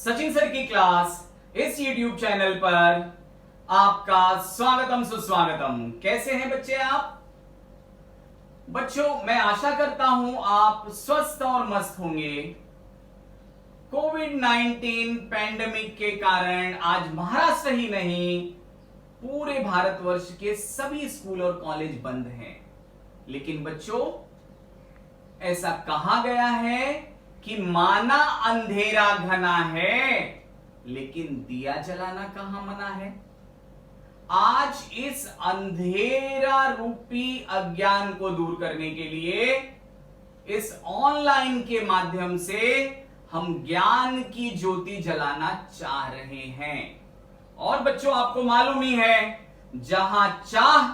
Sachin sir की class इस YouTube channel पर आपका स्वागतम सुस्वागतम। कैसे हैं बच्चे आप? बच्चों मैं आशा करता हूं आप स्वस्थ और मस्त होंगे। कोविड-19 पैंडेमिक के कारण आज महाराष्ट्र ही नहीं पूरे भारतवर्ष के सभी स्कूल और कॉलेज बंद हैं। लेकिन बच्चों ऐसा कहा गया है कि माना अंधेरा घना है लेकिन दिया जलाना कहां मना है। आज इस अंधेरा रूपी अज्ञान को दूर करने के लिए इस ऑनलाइन के माध्यम से हम ज्ञान की ज्योति जलाना चाह रहे हैं। और बच्चों आपको मालूम ही है जहां चाह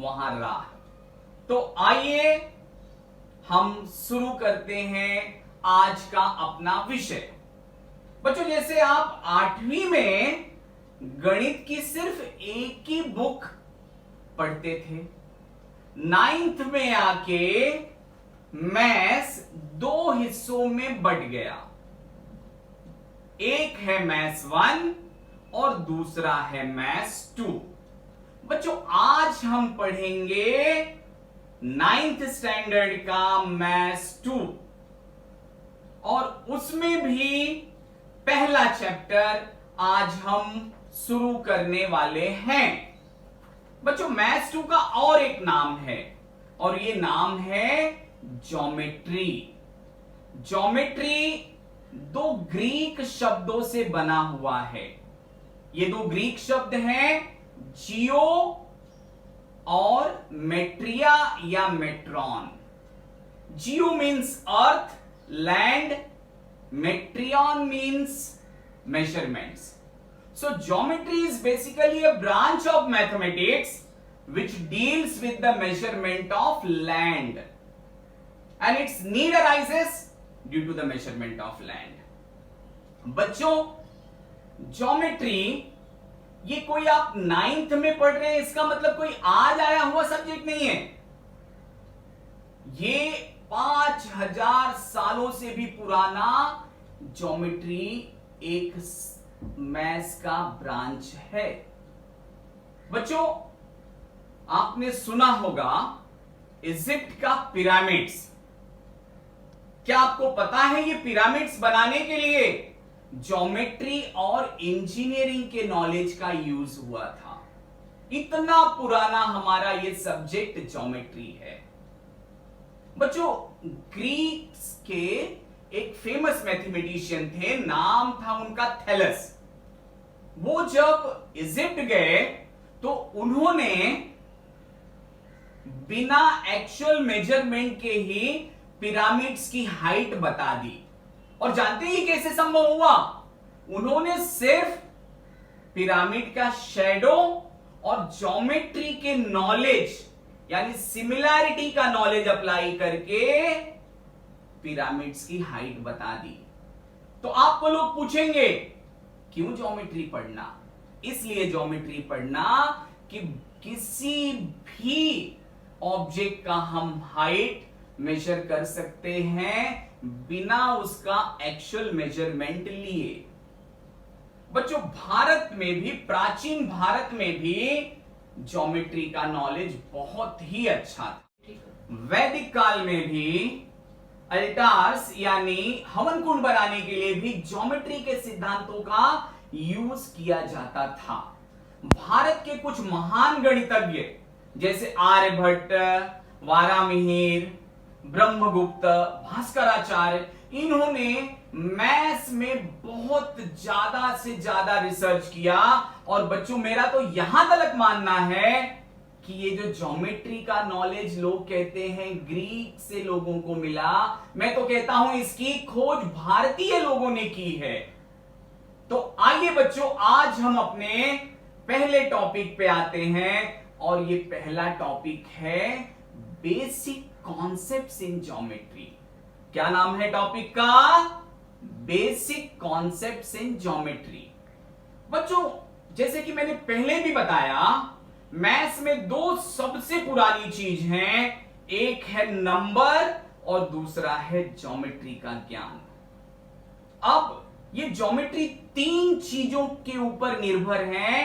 वहां राह। तो आइए हम शुरू करते हैं आज का अपना विषय। बच्चों जैसे आप 8वीं में गणित की सिर्फ एक ही बुक पढ़ते थे, 9th में आके मैथ्स 2 हिस्सों में बंट गया। एक है मैथ्स 1 और दूसरा है मैथ्स 2। बच्चों आज हम पढ़ेंगे 9th स्टैंडर्ड का मैथ्स 2 और उसमें भी पहला चैप्टर आज हम शुरू करने वाले हैं। बच्चों मैथ्स 2 का और एक नाम है और ये नाम है ज्योमेट्री। ज्योमेट्री 2 ग्रीक शब्दों से बना हुआ है। ये 2 ग्रीक शब्द हैं जियो और मेट्रिया या metron. Geo means earth land, metrion means measurements. So geometry is basically a branch of mathematics which deals with the measurement of land and its need arises due to the measurement of land. बच्चों geometry ये कोई आप 9th में पढ़ रहे हैं इसका मतलब कोई आज आया हुआ सब्जेक्ट नहीं है। ये 5000 सालों से भी पुराना ज्योमेट्री एक मैथ्स का ब्रांच है। बच्चों आपने सुना होगा इजिप्ट का पिरामिड्स। क्या आपको पता है ये पिरामिड्स बनाने के लिए ज्योमेट्री और इंजीनियरिंग के नॉलेज का यूज हुआ था। इतना पुराना हमारा ये सब्जेक्ट ज्योमेट्री है। बच्चों ग्रीक्स के एक फेमस मैथमेटिशियन थे, नाम था उनका थैलस। वो जब इजिप्ट गए तो उन्होंने बिना एक्चुअल मेजरमेंट के ही पिरामिड्स की हाइट बता दी। और जानते ही कैसे संभव हुआ? उन्होंने सिर्फ पिरामिड का शैडो और ज्योमेट्री के नॉलेज यानी सिमिलैरिटी का नॉलेज अप्लाई करके पिरामिड्स की हाइट बता दी। तो आपको लोग पूछेंगे क्यों ज्योमेट्री पढ़ना? इसलिए ज्योमेट्री पढ़ना कि किसी भी ऑब्जेक्ट का हम हाइट मेजर कर सकते हैं बिना उसका एक्चुअल मेजरमेंट लिए। बच्चों भारत में भी, प्राचीन भारत में भी ज्योमेट्री का नॉलेज बहुत ही अच्छा था। वैदिक काल में भी अल्टार्स यानी हवन कुंड बनाने के लिए भी ज्योमेट्री के सिद्धांतों का यूज किया जाता था। भारत के कुछ महान गणितज्ञ जैसे आर्यभट्ट, वारामिहिर, ब्रह्मगुप्त, भास्कराचार्य, इन्होंने मैथ्स में बहुत ज्यादा से ज्यादा रिसर्च किया। और बच्चों मेरा तो यहां तक मानना है कि ये जो ज्योमेट्री का नॉलेज लोग कहते हैं ग्रीक से लोगों को मिला, मैं तो कहता हूं इसकी खोज भारतीय लोगों ने की है। तो आइए बच्चों आज हम अपने पहले टॉपिक पे आते हैं और ये पहला टॉपिक है बेसिक कॉन्सेप्ट्स इन ज्योमेट्री। क्या नाम है टॉपिक का? Basic concepts in geometry. बच्चों जैसे कि मैंने पहले भी बताया मैथ्स में 2 सबसे पुरानी चीज हैं, एक है नंबर और दूसरा है ज्योमेट्री का ज्ञान। अब ये ज्योमेट्री तीन चीजों के ऊपर निर्भर है।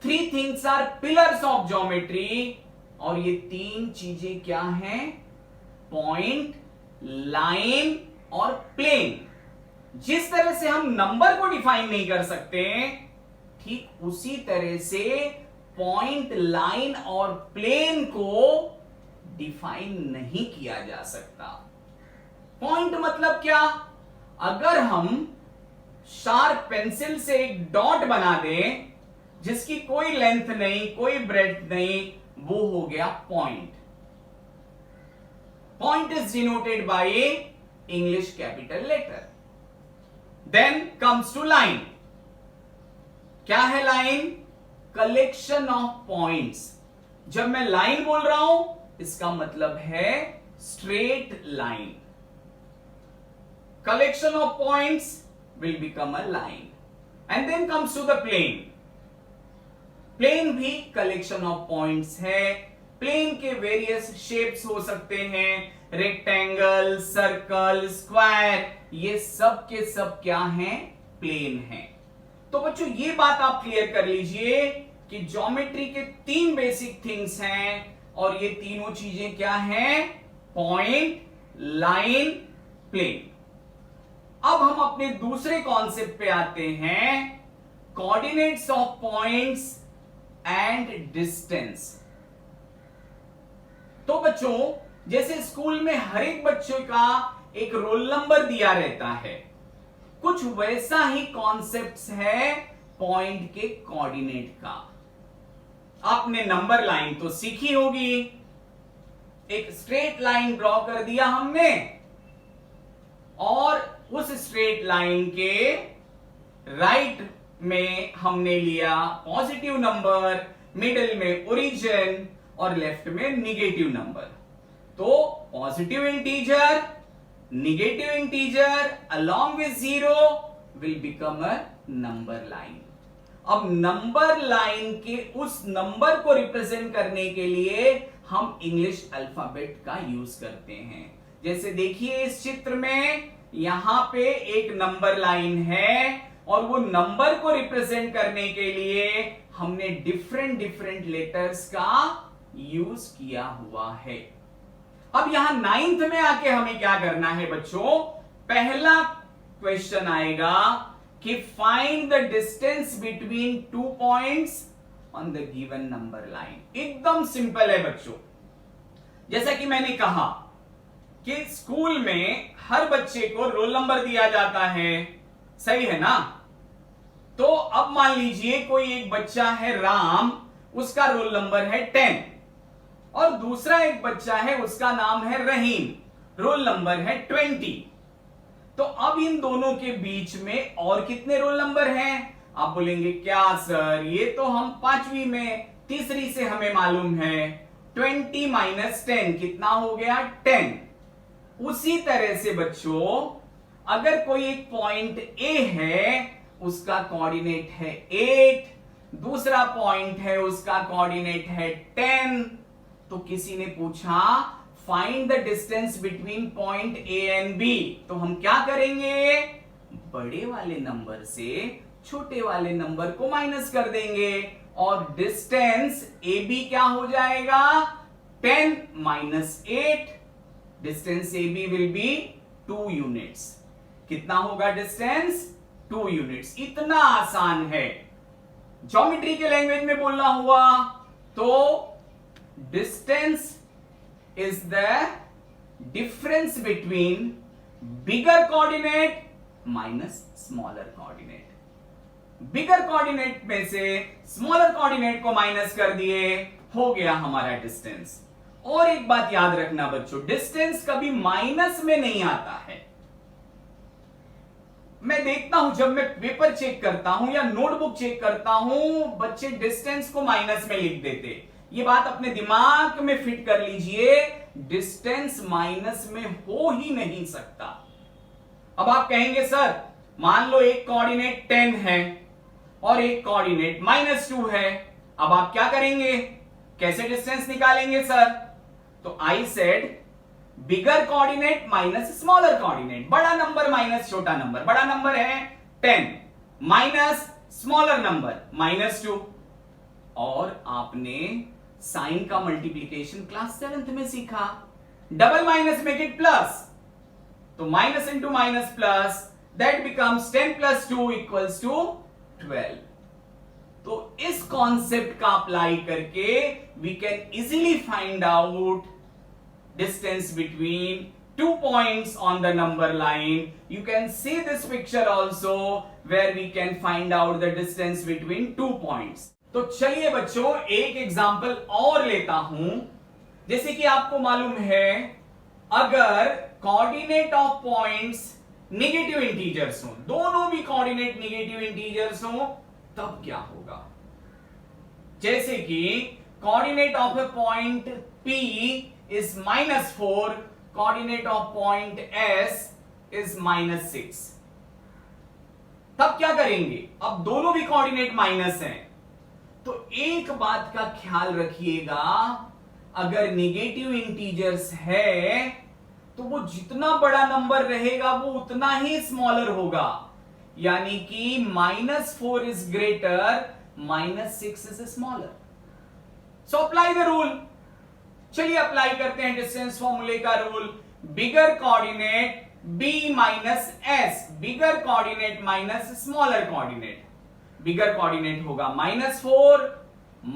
3 things are pillars of geometry, और ये तीन चीजें क्या हैं? पॉइंट, लाइन और प्लेन। जिस तरह से हम नंबर को डिफाइन नहीं कर सकते, ठीक उसी तरह से पॉइंट, लाइन और प्लेन को डिफाइन नहीं किया जा सकता। पॉइंट मतलब क्या? अगर हम शार्प पेंसिल से एक डॉट बना दें जिसकी कोई लेंथ नहीं, कोई ब्रेड्थ नहीं, वो हो गया point. Point is denoted by English capital letter. Then comes to line. क्या है लाइन? Collection of points. जब मैं लाइन बोल रहा हूं, इसका मतलब है straight line. collection of points will become a line. And then comes to the plane. Plane भी कलेक्शन ऑफ पॉइंट्स है। प्लेन के वेरियस शेप्स हो सकते हैं, रेक्टेंगल, सर्कल, स्क्वायर, ये सब के सब क्या हैं? प्लेन हैं। तो बच्चों ये बात आप क्लियर कर लीजिए कि ज्योमेट्री के 3 बेसिक थिंग्स हैं, और ये तीनों चीजें क्या हैं? Point, line, plane. अब हम अपने दूसरे कॉन्सेप्ट पे आते हैं, coordinates of points and distance. तो बच्चों जैसे स्कूल में हर एक बच्चों का एक रोल नंबर दिया रहता है, कुछ वैसा ही कॉन्सेप्ट है पॉइंट के कोऑर्डिनेट का। आपने नंबर लाइन तो सीखी होगी। एक स्ट्रेट लाइन ड्रॉ कर दिया हमने, और उस स्ट्रेट लाइन के राइट में हमने लिया पॉजिटिव नंबर, मिडिल में ओरिजिन और लेफ्ट में निगेटिव नंबर। तो positive integer, negative integer along with 0 will become a number line। अब नंबर लाइन के उस नंबर को रिप्रेजेंट करने के लिए हम इंग्लिश अल्फाबेट का यूज करते हैं। जैसे देखिए इस चित्र में यहां पे एक नंबर लाइन है, और वो नंबर को रिप्रेजेंट करने के लिए हमने डिफरेंट डिफरेंट लेटर्स का यूज किया हुआ है। अब यहां 9th में आके हमें क्या करना है बच्चों? पहला क्वेश्चन आएगा कि find the distance between 2 points on the given number line. एकदम सिंपल है बच्चों। जैसा कि मैंने कहा कि स्कूल में हर बच्चे को रोल नंबर दिया जाता है, सही है ना? तो अब मान लीजिए कोई एक बच्चा है राम, उसका रोल नंबर है 10, और दूसरा एक बच्चा है उसका नाम है रहीम, रोल नंबर है 20। तो अब इन दोनों के बीच में और कितने रोल नंबर हैं? आप बोलेंगे क्या सर, ये तो हम 5वीं में तीसरी से हमें मालूम है। 20 माइनस 10 कितना हो गया? 10। उसी तरह से बच्चों अगर कोई एक पॉइंट ए है, उसका कोऑर्डिनेट है 8, दूसरा पॉइंट है उसका कोऑर्डिनेट है 10, तो किसी ने पूछा find the distance between point A and B, तो हम क्या करेंगे? बड़े वाले नंबर से छोटे वाले नंबर को माइनस कर देंगे, और डिस्टेंस ए बी क्या हो जाएगा? 10 minus 8, distance A B will be 2 units. कितना होगा डिस्टेंस? 2 यूनिट्स। इतना आसान है। ज्योमेट्री के लैंग्वेज में बोलना हुआ तो distance is the difference between bigger coordinate minus smaller coordinate. Bigger coordinate में से स्मॉलर कोऑर्डिनेट को माइनस कर दिए, हो गया हमारा डिस्टेंस। और एक बात याद रखना बच्चों, डिस्टेंस कभी माइनस में नहीं आता है। मैं देखता हूं जब मैं पेपर चेक करता हूं या नोटबुक चेक करता हूं, बच्चे डिस्टेंस को माइनस में लिख देते। ये बात अपने दिमाग में फिट कर लीजिए, डिस्टेंस माइनस में हो ही नहीं सकता। अब आप कहेंगे सर मान लो एक कोऑर्डिनेट 10 है और एक कोऑर्डिनेट -2 है, अब आप क्या करेंगे? कैसे डिस्टेंस निकालेंगे सर? तो I said bigger coordinate minus smaller coordinate, बड़ा नंबर माइनस छोटा नंबर। बड़ा नंबर है 10 माइनस स्मॉलर नंबर -2। और आपने साइन का मल्टीप्लीकेशन क्लास 7th में सीखा, double minus make it plus, तो minus into minus plus, that becomes 10 plus 2 equals to 12। तो इस कॉन्सेप्ट का अप्लाई करके we can easily find out distance between 2 points on the number line. You can see this picture also where we can find out the distance between 2 points. तो चलिए बच्चों एक example और लेता हूं। जैसे कि आपको मालूम है, अगर coordinate of points negative integers हो, दोनों भी कोऑर्डिनेट नेगेटिव इंटीजर्स हो, तब क्या होगा? जैसे कि coordinate of A point P is -4, coordinate of point S is -6। तब क्या करेंगे? अब दोनों भी कोऑर्डिनेट माइनस हैं, तो एक बात का ख्याल रखिएगा, अगर नेगेटिव इंटीजर्स है तो वो जितना बड़ा नंबर रहेगा वो उतना ही स्मॉलर होगा, यानी कि -4 is greater, -6 is smaller. So apply the rule. चलिए अप्लाई करते हैं डिस्टेंस फॉर्मूले का रूल। बिगर कोऑर्डिनेट b माइनस s, बिगर कोऑर्डिनेट माइनस स्मॉलर कोऑर्डिनेट। बिगर कोऑर्डिनेट होगा -4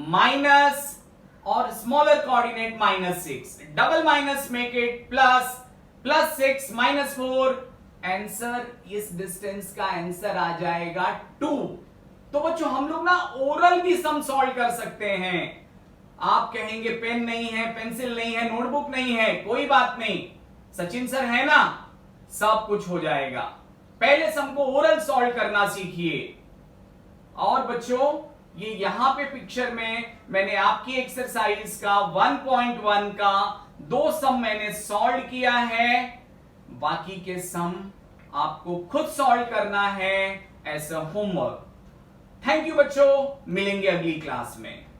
माइनस और smaller coordinate -6, double minus make it plus, +6 -4, answer इस डिस्टेंस का आंसर आ जाएगा 2। तो बच्चों हम लोग ना ओरल भी सम सॉल्व कर सकते हैं। आप कहेंगे पेन नहीं है, पेंसिल नहीं है, नोटबुक नहीं है, कोई बात नहीं, सचिन सर है ना, सब कुछ हो जाएगा। पहले सम को ओरल सॉल्व करना सीखिए। और बच्चों ये यहां पे पिक्चर में मैंने आपकी एक्सरसाइज का 1.1 का 2 सम मैंने सॉल्व किया है, बाकी के सम आपको खुद सॉल्व करना है as a homework. Thank you बच्चों, मिलेंगे अगली क्लास में।